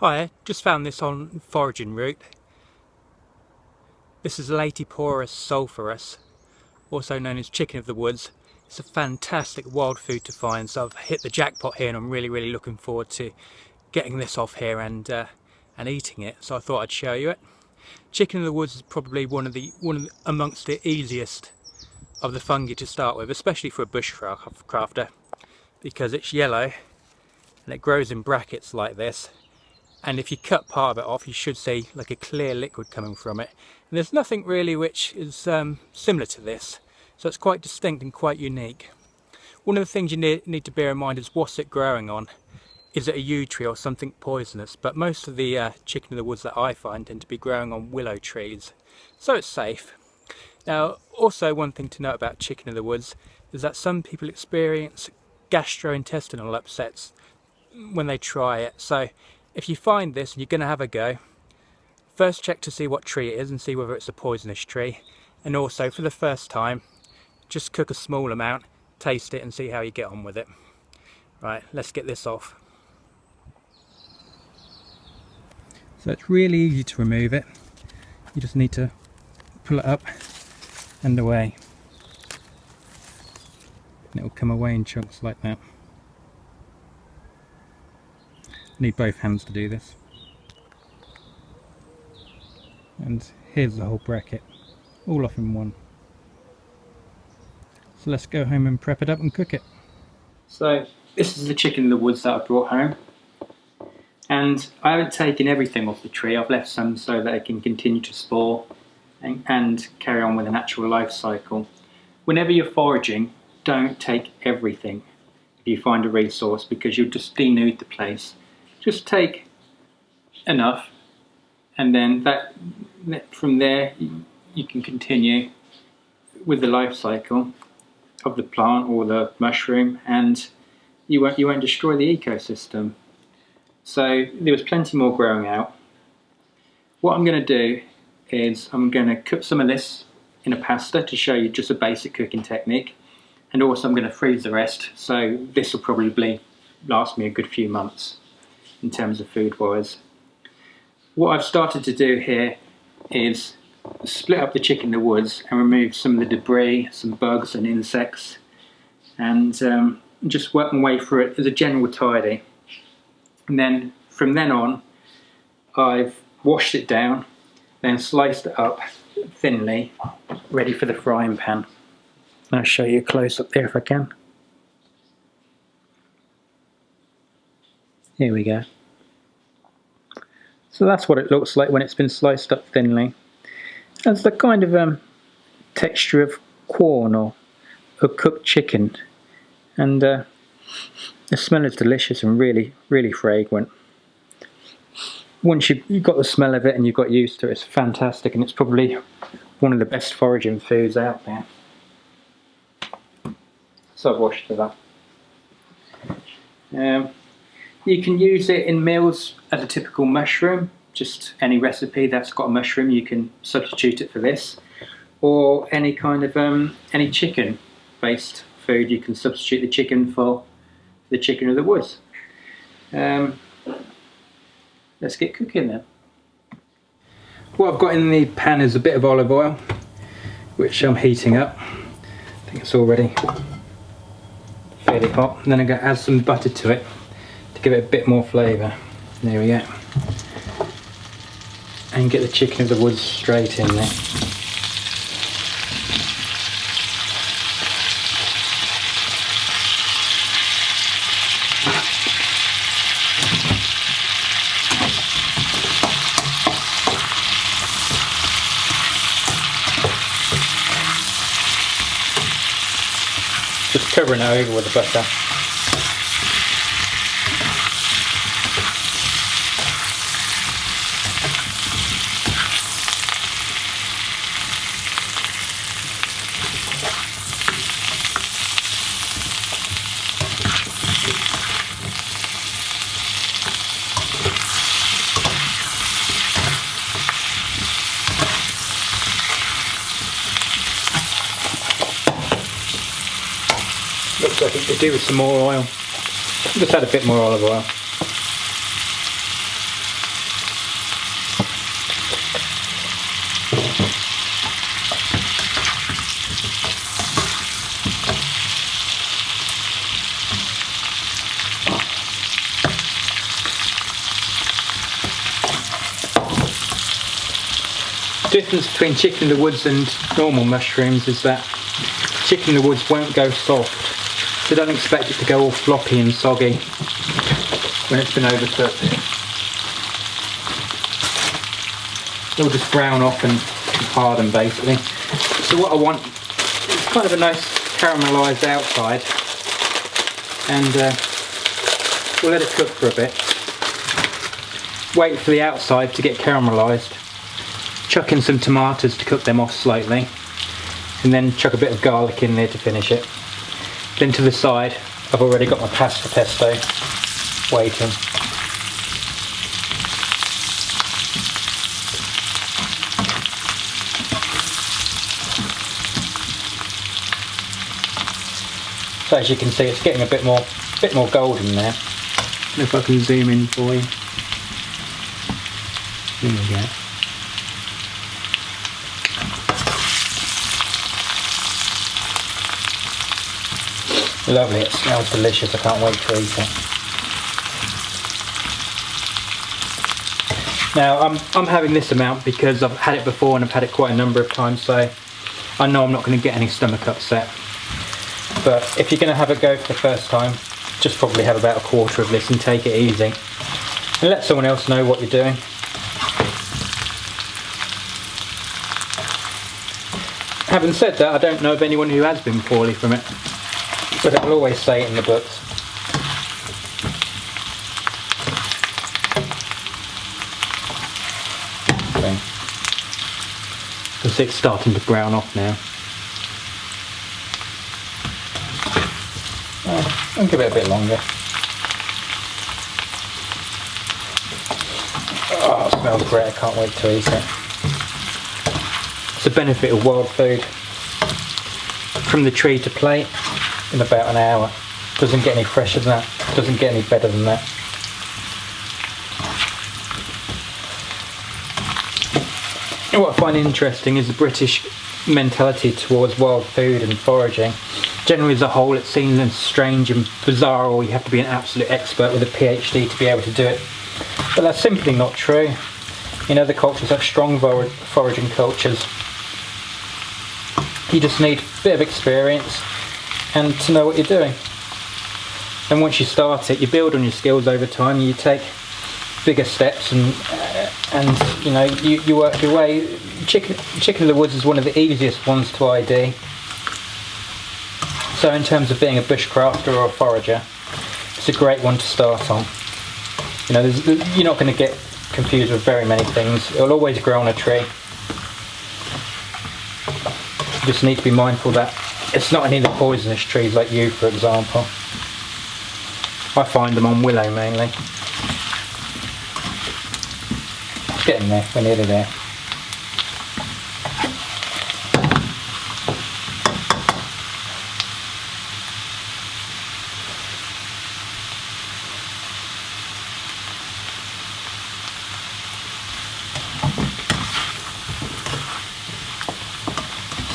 Hi, just found this on Foraging route. This is Laetiporus sulphureus, also known as chicken of the woods. It's a fantastic wild food to find, so I've hit the jackpot here and I'm really looking forward to getting this off here and eating it, so I thought I'd show you it. Chicken of the woods is probably one of the amongst the easiest of the fungi to start with, especially for a bushcrafter, because it's yellow and it grows in brackets like this. And if you cut part of it off, you should see like a clear liquid coming from it. And there's nothing really which is similar to this, so it's quite distinct and quite unique. One of the things you need to bear in mind is what's it growing on. Is it a yew tree or something poisonous? But most of the chicken of the woods that I find tend to be growing on willow trees, so it's safe. Now, also one thing to note about chicken of the woods is that some people experience gastrointestinal upsets when they try it. So if you find this and you're going to have a go, first check to see what tree it is and see whether it's a poisonous tree. And also, for the first time, just cook a small amount, taste it and see how you get on with it. Right, let's get this off. So it's really easy to remove it. You just need to pull it up and away. And it will come away in chunks like that. Need both hands to do this. And here's the whole bracket, all off in one. So let's go home and prep it up and cook it. So this is the chicken in the woods that I brought home, and I haven't taken everything off the tree. I've left some so that it can continue to spore and carry on with a natural life cycle. Whenever you're foraging, don't take everything if you find a resource, because you'll just denude the place. Just take enough, and then from there you can continue with the life cycle of the plant or the mushroom, and you won't destroy the ecosystem. So there was plenty more growing out. What I'm going to do is I'm going to cook some of this in a pasta to show you just a basic cooking technique, and also I'm going to freeze the rest, so this will probably last me a good few months in terms of food wise. What I've started to do here is split up the chicken in the woods and remove some of the debris, some bugs and insects, and just work my way through it as a general tidy. And then from then on, I've washed it down, then sliced it up thinly, ready for the frying pan. I'll show you a close up there if I can. Here we go. So that's what it looks like when it's been sliced up thinly. It's the kind of texture of corn or cooked chicken, and the smell is delicious and really fragrant. Once you've got the smell of it and you've got used to it, it's fantastic, and it's probably one of the best foraging foods out there. So I've washed it up. You can use it in meals as a typical mushroom, just any recipe that's got a mushroom you can substitute it for this, or any kind of any chicken based food you can substitute the chicken for the chicken of the woods. Let's get cooking then. What I've got in the pan is a bit of olive oil, which I'm heating up. I think it's already fairly hot, and then I'm going to add some butter to it to give it a bit more flavour. There we go. And get the chicken of the woods straight in there. Just covering it over with the butter. Looks like it could do with some more oil. Just add a bit more olive oil. The difference between chicken in the woods and normal mushrooms is that chicken in the woods won't go soft, so don't expect it to go all floppy and soggy when it's been overcooked. It'll just brown off and harden basically. So what I want is kind of a nice caramelised outside, and we'll let it cook for a bit. Wait for the outside to get caramelised. Chuck in some tomatoes to cook them off slightly, and then chuck a bit of garlic in there to finish it. Then to the side, I've already got my pasta pesto waiting. So as you can see, it's getting a bit more golden there. If I can zoom in for you. There we go. Lovely, it smells delicious, I can't wait to eat it. Now I'm having this amount because I've had it before and I've had it quite a number of times, so I know I'm not going to get any stomach upset. But if you're going to have a go for the first time, just probably have about a quarter of this and take it easy. And let someone else know what you're doing. Having said that, I don't know of anyone who has been poorly from it, but it will always say it in the books. Okay. You can see it's starting to brown off now. I'll give it a bit longer. Oh, it smells great, I can't wait to eat it. It's the benefit of wild food. From the tree to plate in about an hour. Doesn't get any fresher than that, doesn't get any better than that. And what I find interesting is the British mentality towards wild food and foraging. Generally as a whole it seems strange and bizarre, or you have to be an absolute expert with a PhD to be able to do it. But that's simply not true. In other cultures, like strong foraging cultures, you just need a bit of experience and to know what you're doing. And once you start it, you build on your skills over time, you take bigger steps and you know, you work your way. Chicken in the woods is one of the easiest ones to ID. So in terms of being a bushcrafter or a forager, it's a great one to start on. You know, you're not going to get confused with very many things. It'll always grow on a tree. You just need to be mindful that it's not any of the poisonous trees like yew, for example. I find them on willow mainly. It's getting there, we're nearly there.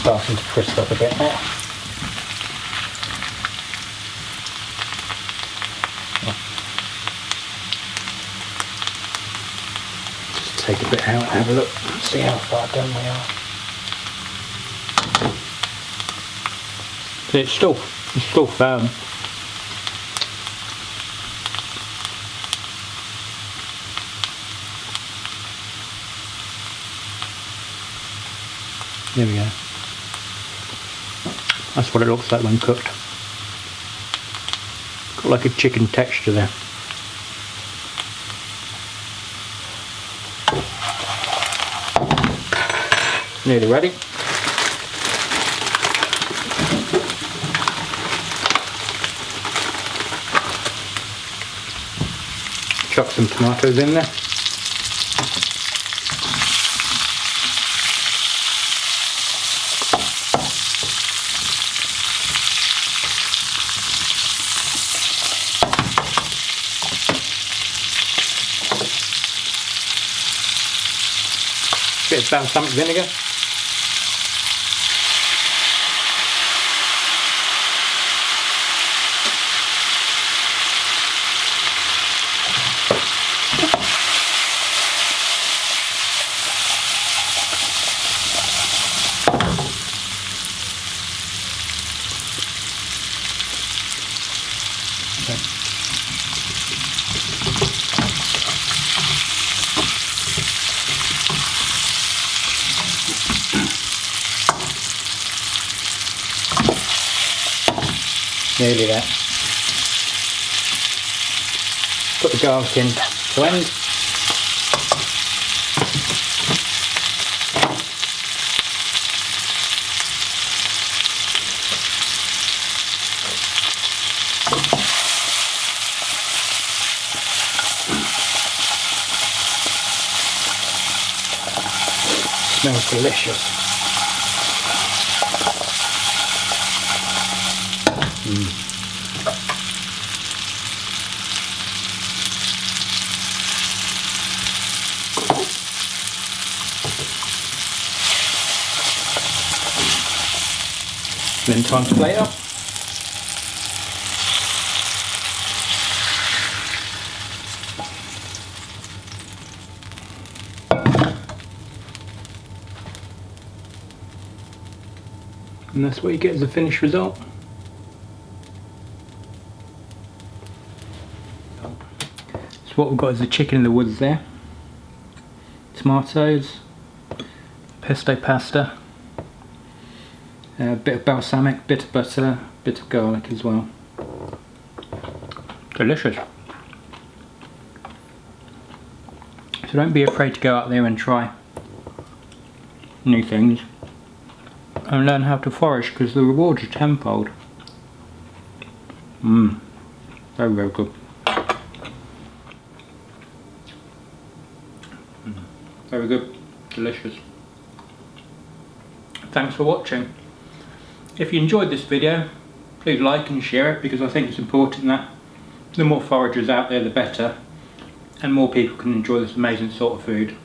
Starting to crisp up a bit now. Just take a bit out and have a look, see how far done we are. See, it's still firm. There we go. That's what it looks like when cooked. Got like a chicken texture there. Nearly ready. Chuck some tomatoes in there. Bit of balsamic vinegar. Nearly there. Put the garlic in to end. Smells delicious. Then time to plate up. And that's what you get as a finished result. So what we've got is the chicken in the woods there. Tomatoes, pesto pasta, a bit of balsamic, bit of butter, bit of garlic as well. Delicious. So don't be afraid to go out there and try new things and learn how to forage, because the rewards are tenfold. Very, very good. Very good. Delicious. Thanks for watching. If you enjoyed this video, please like and share it, because I think it's important that the more foragers out there the better, and more people can enjoy this amazing sort of food.